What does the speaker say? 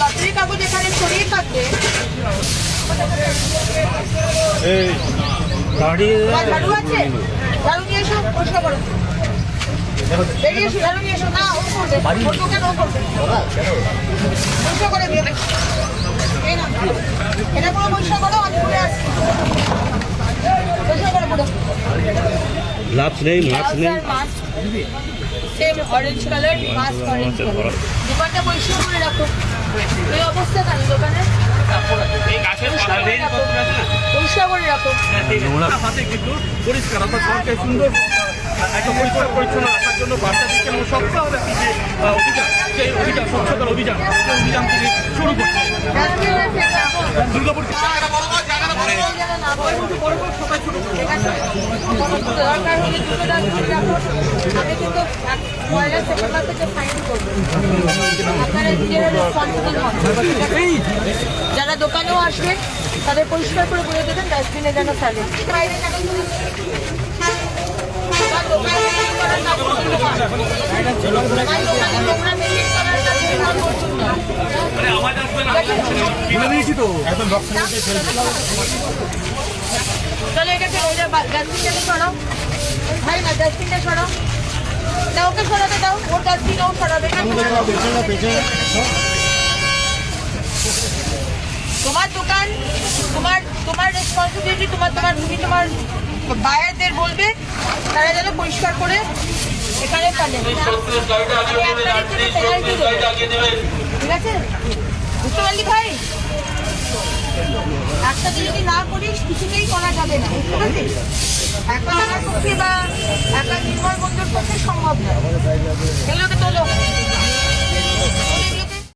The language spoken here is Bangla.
লটারি কাগজ এখানে ছড়িয়ে থাকবে। ঝাড়ু আছে, ঝাড়ু নিয়ে এসো, পরিষ্কার করো। বেরিয়ে এসো, ঝাড়ু নিয়ে এসো। না, ও করবে, ও কেন করবে? পরিষ্কার করে দিয়ে এটা পুরো পরিষ্কার করো, আমি ঘুরে আসছি। পরিষ্কার করে পুরো। গ্লাভস নেই, মাস্ক নেই। Same orange colour, mask orange colour. দোকানটা পরিষ্কার করে রাখো। এই অবস্থা কেন দোকানে? পরিষ্কার করে রাখো। হাতে কিন্তু পরিষ্কার অর্থাৎ সরকার সুন্দর একটা পরিষ্কার পরিচ্ছন্ন রাখার জন্য বার্তা দিচ্ছেন এবং সপ্তাহে যে অভিযান, সেই অভিযান স্বচ্ছতার অভিযান, সেই অভিযান তিনি শুরু করছেন। দুর্গাপুর দরকার হলে আমি কিন্তু পয়লা সেপ্টেম্বর থেকে ফাইন করবো। আপনারা নিজেরা রেসপন্সিবল হন। যারা দোকানেও আসবেন তাদের পরিষ্কার করে বলে দেবেন ডাস্টবিনে যেন ফেলে। চলো এটাকে ডাস্টবিনটাকে সরাও ভাই, না ডাস্টবিনটা সরাও। না ওকে সরাতে দাও, ওর ডাস্টবিনও সরাবে। তোমার দোকান, তোমার রেসপন্সিবিলিটি, তুমি তোমার বায়ারদের বলবে তারা যেন পরিষ্কার করে এখানে ফেলে। ঠিক আছে, বুঝতে পারলি ভাই? একসাথে যদি না করিস কিছুতেই করা যাবে না, বুঝতে পারছিস? একটা আমার পক্ষে বা একটা নির্ভর বন্ধুর পক্ষে